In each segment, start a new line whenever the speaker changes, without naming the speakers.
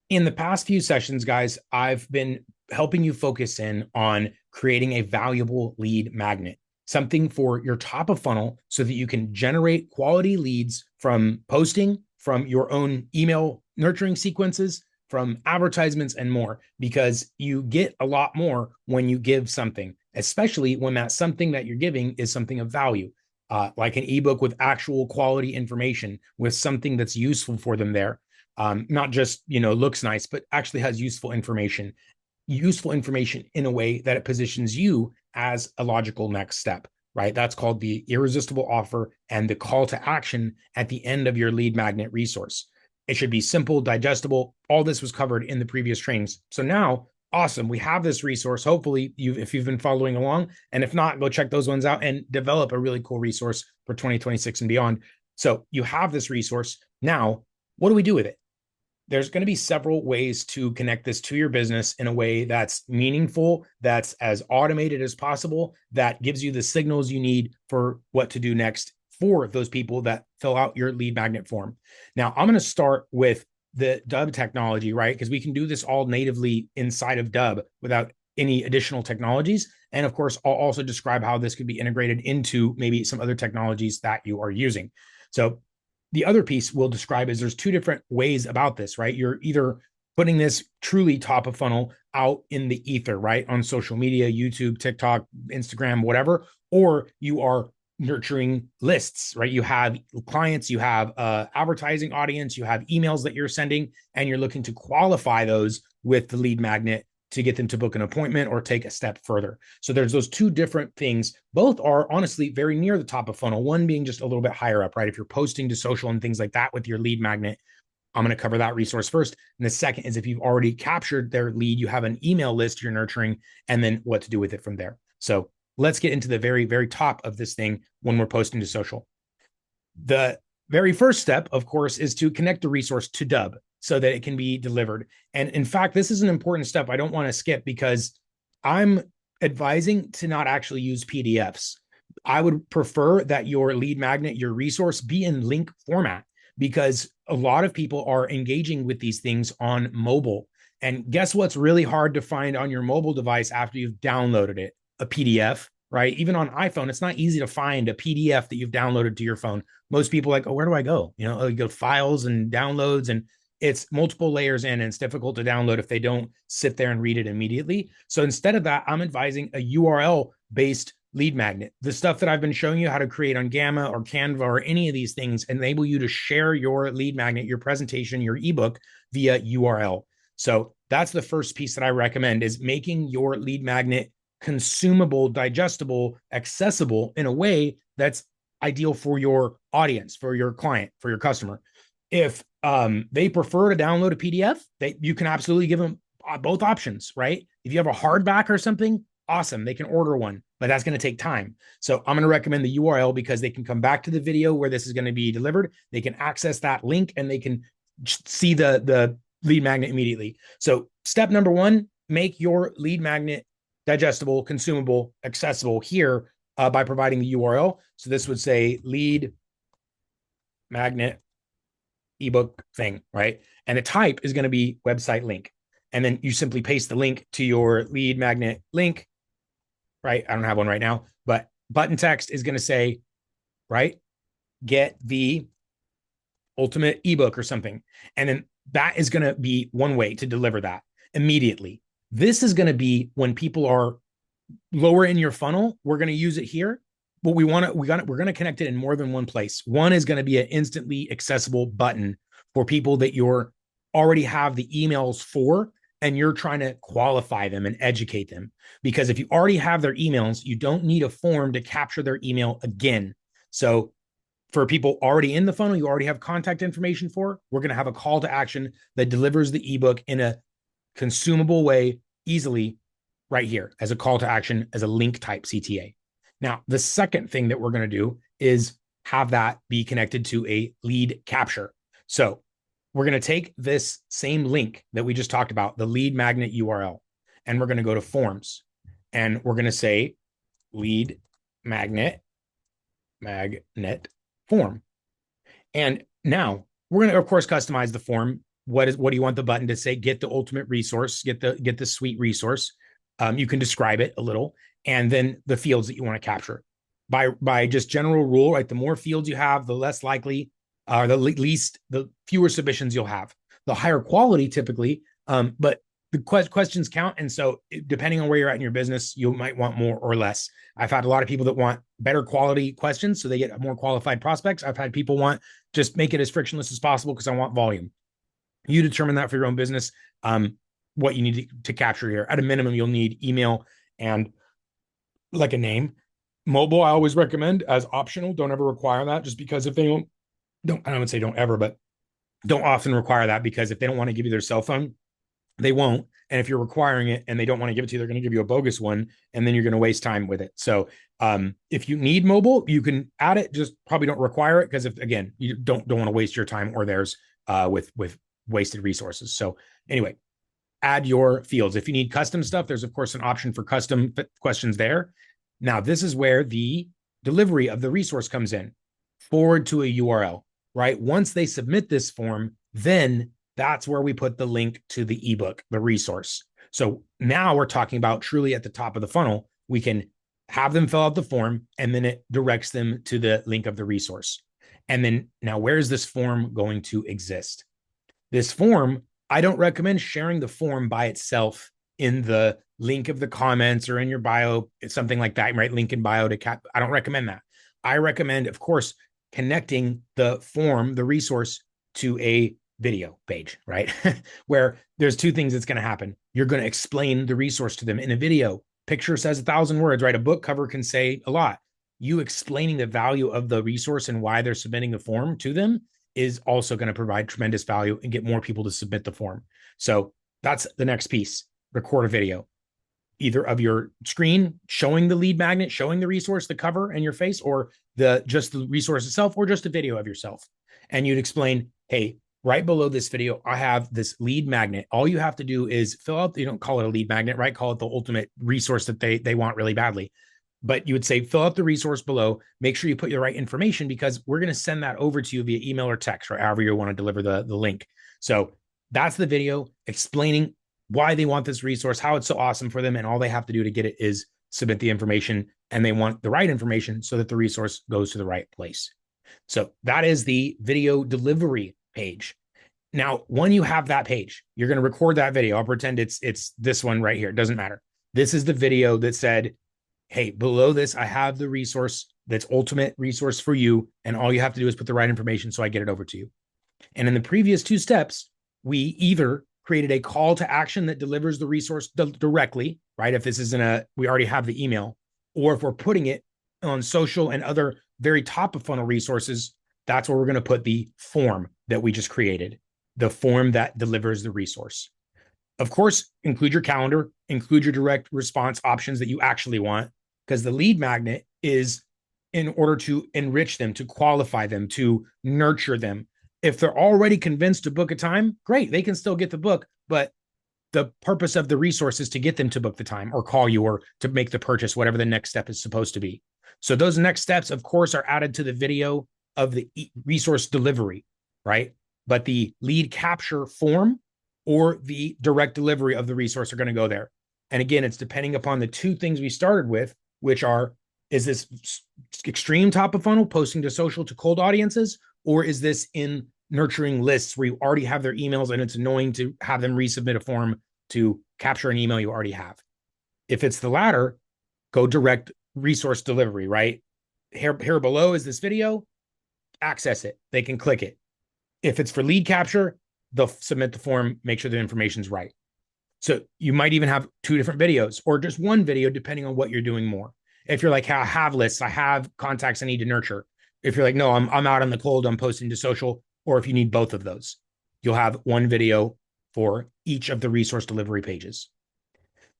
In the past few sessions, guys, I've been helping you focus in on creating a valuable lead magnet, something for your top of funnel so that you can generate quality leads from posting, from your own email nurturing sequences, from advertisements, and more, because you get a lot more when you give something, especially when that something that you're giving is something of value. Like an ebook with actual quality information, with something that's useful for them there, not just looks nice, but actually has useful information in a way that it positions you as a logical next step. Right, that's called the irresistible offer and the call to action at the end of your lead magnet resource. It should be simple, digestible. All this was covered in the previous trainings. So now, awesome, we have this resource. Hopefully, if you've been following along, and if not, go check those ones out and develop a really cool resource for 2026 and beyond. So you have this resource. Now, what do we do with it? There's going to be several ways to connect this to your business in a way that's meaningful, that's as automated as possible, that gives you the signals you need for what to do next for those people that fill out your lead magnet form. Now, I'm going to start with the Dubb technology, right? Because we can do this all natively inside of Dubb without any additional technologies. And of course, I'll also describe how this could be integrated into maybe some other technologies that you are using. So the other piece we'll describe is there's two different ways about this, right? You're either putting this truly top of funnel out in the ether, right? On social media, YouTube, TikTok, Instagram, whatever, or you are nurturing lists, right? You have clients, you have advertising audience, you have emails that you're sending, and you're looking to qualify those with the lead magnet to get them to book an appointment or take a step further. So there's those two different things. Both are honestly very near the top of funnel, one being just a little bit higher up, right? If you're posting to social and things like that with your lead magnet, I'm going to cover that resource first. And the second is if you've already captured their lead, you have an email list you're nurturing, and then what to do with it from there. So let's get into the very, very top of this thing when we're posting to social. The very first step, of course, is to connect the resource to Dubb so that it can be delivered. And in fact, this is an important step I don't want to skip because I'm advising to not actually use PDFs. I would prefer that your lead magnet, your resource, be in link format because a lot of people are engaging with these things on mobile. And guess what's really hard to find on your mobile device after you've downloaded it? A PDF, right? Even on iPhone, it's not easy to find a PDF that you've downloaded to your phone. Most people are like, oh, where do I go? You go files and downloads, and it's multiple layers in, and it's difficult to download if they don't sit there and read it immediately. So instead of that, I'm advising a URL based lead magnet. The stuff that I've been showing you how to create on Gamma or Canva or any of these things enable you to share your lead magnet, your presentation, your ebook via URL. So that's the first piece that I recommend is making your lead magnet consumable, digestible, accessible in a way that's ideal for your audience, for your client, for your customer. If they prefer to download a PDF, you can absolutely give them both options, right? If you have a hardback or something, awesome, they can order one, but that's going to take time. So I'm going to recommend the URL because they can come back to the video where this is going to be delivered. They can access that link and they can see the lead magnet immediately. So step number one, make your lead magnet digestible, consumable, accessible here by providing the URL. So this would say lead magnet ebook thing, right? And the type is going to be website link. And then you simply paste the link to your lead magnet link, right? I don't have one right now, but button text is going to say, right, get the ultimate ebook or something. And then that is going to be one way to deliver that immediately. This is going to be when people are lower in your funnel. We're going to use it here, but we're going to connect it in more than one place. One is going to be an instantly accessible button for people that you're already have the emails for, and you're trying to qualify them and educate them. Because if you already have their emails, you don't need a form to capture their email again. So for people already in the funnel, you already have contact information for, we're going to have a call to action that delivers the ebook in a consumable way easily right here as a call to action, as a link type CTA. Now, the second thing that we're going to do is have that be connected to a lead capture. So we're going to take this same link that we just talked about, the lead magnet URL, and we're going to go to forms, and we're going to say lead magnet form. And now we're going to, of course, customize the form what do you want the button to say? Get the ultimate resource, get the sweet resource. You can describe it a little, and then the fields that you want to capture. By just general rule, right? The more fields you have, the less likely, the fewer submissions you'll have. The higher quality typically, but the questions count. And so depending on where you're at in your business, you might want more or less. I've had a lot of people that want better quality questions so they get more qualified prospects. I've had people want just make it as frictionless as possible because I want volume. You determine that for your own business, what you need to capture here. At a minimum, you'll need email and like a name. Mobile, I always recommend as optional. Don't ever require that, just because if they don't, I would say don't ever, but don't often require that, because if they don't want to give you their cell phone, they won't. And if you're requiring it and they don't want to give it to you, they're going to give you a bogus one, and then you're going to waste time with it. So if you need mobile, you can add it, just probably don't require it, because if, again, you don't want to waste your time or theirs with wasted resources. So anyway, add your fields. If you need custom stuff, there's of course an option for custom questions there. Now, this is where the delivery of the resource comes in. Forward to a URL, right? Once they submit this form, then that's where we put the link to the ebook, the resource. So now we're talking about truly at the top of the funnel. We can have them fill out the form, and then it directs them to the link of the resource. And then now, where is this form going to exist? This form, I don't recommend sharing the form by itself in the link of the comments or in your bio. It's something like that, right? Link in bio to cap. I don't recommend that. I recommend, of course, connecting the form, the resource, to a video page, right? Where there's two things that's going to happen. You're going to explain the resource to them in a video. Picture says 1,000 words, right? A book cover can say a lot. You explaining the value of the resource and why they're submitting the form to them is also going to provide tremendous value and get more people to submit the form. So that's the next piece. Record a video, either of your screen showing the lead magnet, showing the resource, the cover and your face, or just the resource itself, or just a video of yourself. And you'd explain, hey, right below this video, I have this lead magnet. All you have to do is fill out, you don't call it a lead magnet, right? Call it the ultimate resource that they want really badly. But you would say, fill out the resource below, make sure you put your right information, because we're going to send that over to you via email or text, or however you want to deliver the link. So that's the video explaining why they want this resource, how it's so awesome for them. And all they have to do to get it is submit the information, and they want the right information so that the resource goes to the right place. So that is the video delivery page. Now, when you have that page, you're going to record that video. I'll pretend it's this one right here. It doesn't matter. This is the video that said, hey, below this, I have the resource that's ultimate resource for you. And all you have to do is put the right information so I get it over to you. And in the previous two steps, we either created a call to action that delivers the resource directly, right? If this isn't we already have the email, or if we're putting it on social and other very top of funnel resources, that's where we're going to put the form that we just created, the form that delivers the resource. Of course, include your calendar, include your direct response options that you actually want, because the lead magnet is in order to enrich them, to qualify them, to nurture them. If they're already convinced to book a time, great, they can still get the book, but the purpose of the resource is to get them to book the time or call you or to make the purchase, whatever the next step is supposed to be. So those next steps, of course, are added to the video of the resource delivery, right? But the lead capture form or the direct delivery of the resource are going to go there. And again, it's depending upon the two things we started with, which are, is this extreme top of funnel, posting to social to cold audiences, or is this in nurturing lists where you already have their emails and it's annoying to have them resubmit a form to capture an email you already have? If it's the latter, go direct resource delivery, right? Here below is this video, access it. They can click it. If it's for lead capture, they'll submit the form, make sure the information's right. So you might even have two different videos or just one video, depending on what you're doing more. If you're like, hey, I have lists, I have contacts I need to nurture. If you're like, no, I'm out on the cold, I'm posting to social, or if you need both of those, you'll have one video for each of the resource delivery pages.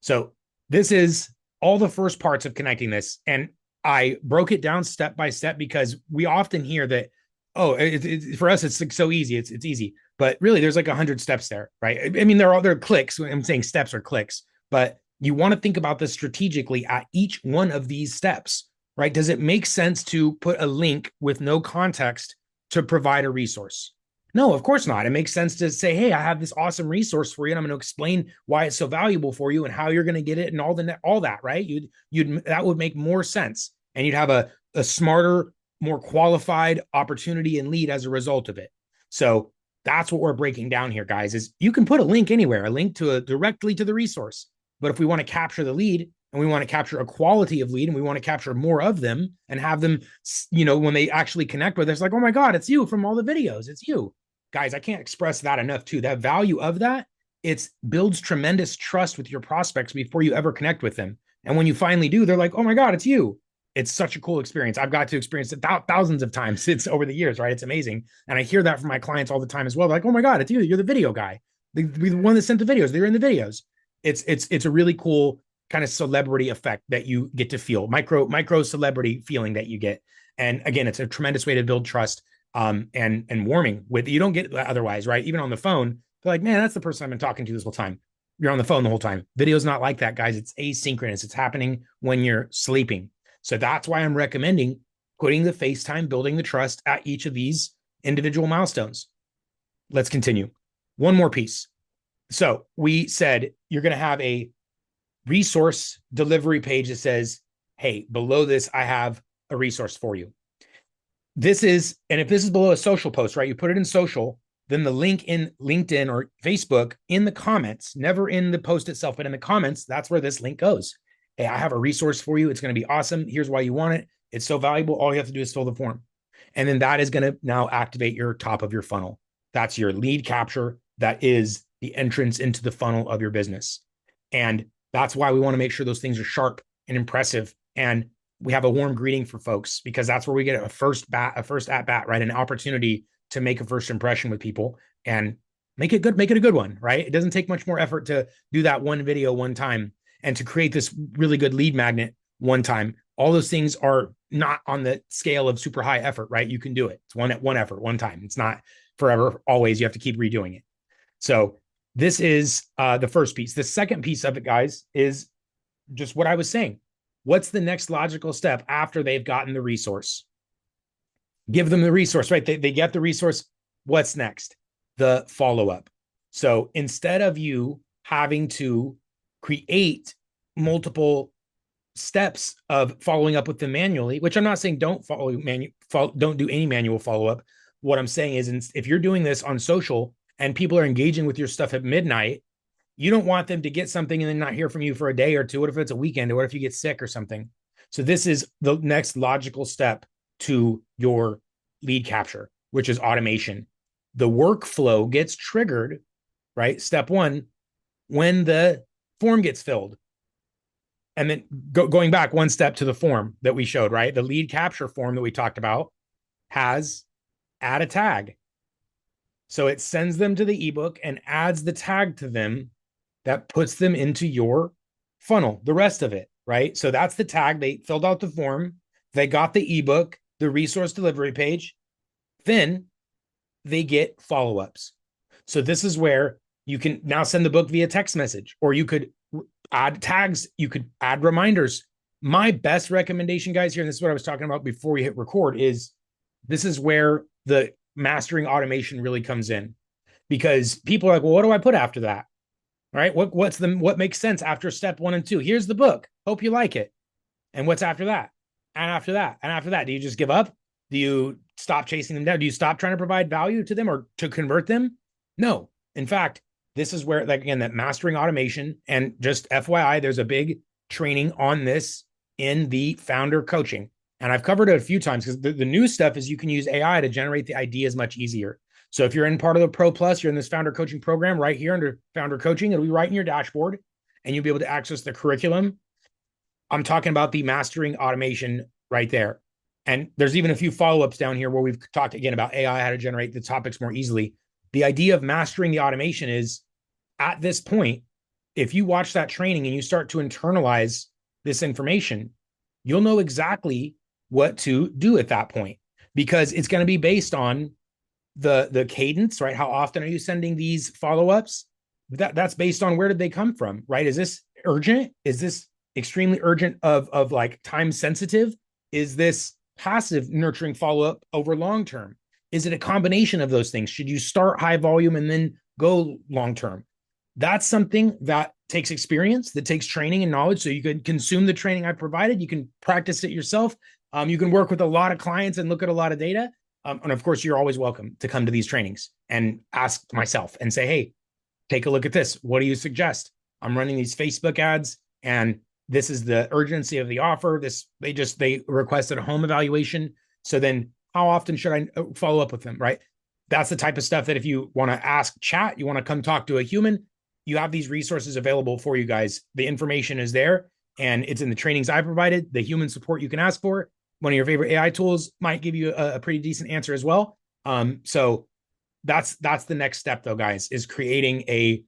So this is all the first parts of connecting this. And I broke it down step by step because we often hear that, oh, for us, it's like so easy. It's easy. But really, there's like 100 steps there, right? I mean, they're clicks. I'm saying steps are clicks, but you want to think about this strategically at each one of these steps, right? Does it make sense to put a link with no context to provide a resource? No, of course not. It makes sense to say, hey, I have this awesome resource for you, and I'm going to explain why it's so valuable for you and how you're going to get it and all that, right? You'd that would make more sense. And you'd have a smarter, more qualified opportunity and lead as a result of it. So that's what we're breaking down here, guys, is you can put a link anywhere, a link to directly to the resource. But if we want to capture the lead and we want to capture a quality of lead and we want to capture more of them and have them, when they actually connect with us, like, oh my God, it's you from all the videos. It's you. Guys, I can't express that enough too. That value of that, it builds tremendous trust with your prospects before you ever connect with them. And when you finally do, they're like, oh my God, it's you. It's such a cool experience. I've got to experience it thousands of times. It's over the years, right? It's amazing. And I hear that from my clients all the time as well. They're like, oh my God, it's you. You're the video guy. The one that sent the videos. They're in the videos. It's a really cool kind of celebrity effect that you get to feel, micro celebrity feeling that you get. And again, it's a tremendous way to build trust and warming with you don't get otherwise, right? Even on the phone, they're like, man, that's the person I've been talking to this whole time. You're on the phone the whole time. Video's not like that, guys. It's asynchronous. It's happening when you're sleeping. So that's why I'm recommending putting the FaceTime, building the trust at each of these individual milestones. Let's continue. One more piece. So we said you're going to have a resource delivery page that says, hey, below this, I have a resource for you. This is, and if this is below a social post, right, you put it in social, then the link in LinkedIn or Facebook in the comments, never in the post itself, but in the comments, that's where this link goes. Hey, I have a resource for you. It's going to be awesome. Here's why you want it. It's so valuable. All you have to do is fill the form. And then that is going to now activate your top of your funnel. That's your lead capture. That is the entrance into the funnel of your business. And that's why we want to make sure those things are sharp and impressive. And we have a warm greeting for folks because that's where we get a first at bat, right? An opportunity to make a first impression with people and make it a good one, right? It doesn't take much more effort to do that one video one time and to create this really good lead magnet one time. All those things are not on the scale of super high effort, right? You can do it. It's one effort, one time. It's not forever, always. You have to keep redoing it. So this is the first piece. The second piece of it, guys, is just what I was saying. What's the next logical step after they've gotten the resource? Give them the resource, right? They get the resource. What's next? The follow-up. So instead of you having to create multiple steps of following up with them manually, which I'm not saying don't don't do any manual follow-up. What I'm saying is if you're doing this on social and people are engaging with your stuff at midnight, you don't want them to get something and then not hear from you for a day or two. What if it's a weekend? Or what if you get sick or something? So this is the next logical step to your lead capture, which is automation. The workflow gets triggered, right? Step one, when the form gets filled. And then going back one step to the form that we showed, right? The lead capture form that we talked about has add a tag. So it sends them to the ebook and adds the tag to them that puts them into your funnel, the rest of it, right? So that's the tag. They filled out the form. They got the ebook, the resource delivery page. Then they get follow-ups. So this is where you can now send the book via text message, or you could add tags. You could add reminders. My best recommendation, guys, here, and this is what I was talking about before we hit record, is this is where the mastering automation really comes in, because people are like, well, what do I put after that? All right. What makes sense after step 1 and 2? Here's the book. Hope you like it. And what's after that? And after that? And after that? Do you just give up? Do you stop chasing them down? Do you stop trying to provide value to them or to convert them? No. In fact, this is where, like, again, that mastering automation, and just FYI, there's a big training on this in the founder coaching. And I've covered it a few times because the new stuff is you can use AI to generate the ideas much easier. So if you're in part of the Pro Plus, you're in this founder coaching program right here under founder coaching, it'll be right in your dashboard and you'll be able to access the curriculum. I'm talking about the mastering automation right there. And there's even a few follow-ups down here where we've talked again about AI, how to generate the topics more easily. The idea of mastering the automation is, at this point, if you watch that training and you start to internalize this information, you'll know exactly what to do at that point, because it's going to be based on the cadence, right? How often are you sending these follow-ups? That's based on where did they come from, right? Is this urgent? Is this extremely urgent of like time sensitive? Is this passive nurturing follow-up over long term? Is it a combination of those things? Should you start high volume and then go long term? That's something that takes experience, that takes training and knowledge. So you can consume the training I provided. You can practice it yourself. You can work with a lot of clients and look at a lot of data. And of course, you're always welcome to come to these trainings and ask myself and say, hey, take a look at this. What do you suggest? I'm running these Facebook ads and this is the urgency of the offer. They requested a home evaluation. So then how often should I follow up with them? Right. That's the type of stuff that if you want to ask chat, you want to come talk to a human, you have these resources available for you guys. The information is there and it's in the trainings I provided, the human support you can ask for. One of your favorite AI tools might give you a pretty decent answer as well. So that's the next step though, guys, is creating a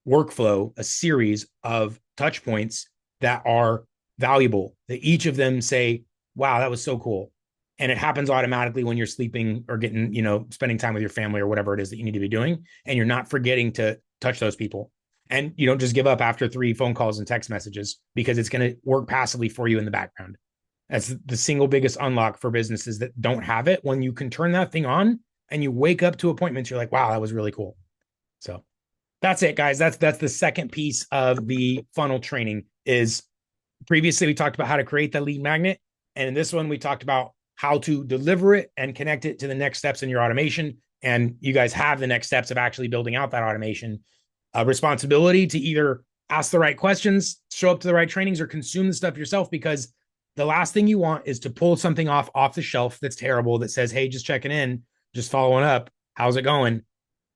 workflow, a series of touch points that are valuable, that each of them say, wow, that was so cool. And it happens automatically when you're sleeping or getting, spending time with your family or whatever it is that you need to be doing. And you're not forgetting to touch those people. And you don't just give up after 3 phone calls and text messages because it's going to work passively for you in the background. That's the single biggest unlock for businesses that don't have it. When you can turn that thing on and you wake up to appointments, you're like, wow, that was really cool. So that's it, guys. That's the second piece of the funnel training. Is previously we talked about how to create the lead magnet. And in this one, we talked about how to deliver it and connect it to the next steps in your automation. And you guys have the next steps of actually building out that automation. Responsibility to either ask the right questions, show up to the right trainings, or consume the stuff yourself, because the last thing you want is to pull something off the shelf that's terrible that says, hey, just checking in, just following up. How's it going?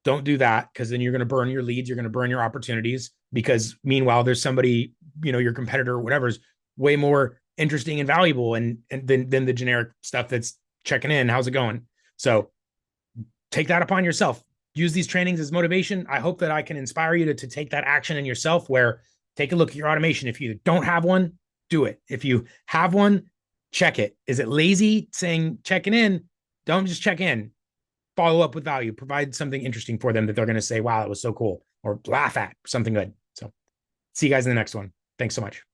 Don't do that, because then you're going to burn your leads. You're going to burn your opportunities, because meanwhile, there's somebody, your competitor or whatever is way more interesting and valuable and than the generic stuff that's checking in. How's it going? So take that upon yourself. Use these trainings as motivation. I hope that I can inspire you to take that action in yourself, where take a look at your automation. If you don't have one, do it. If you have one, check it. Is it lazy saying checking in? Don't just check in. Follow up with value. Provide something interesting for them that they're going to say, wow, that was so cool, or laugh at something good. So see you guys in the next one. Thanks so much.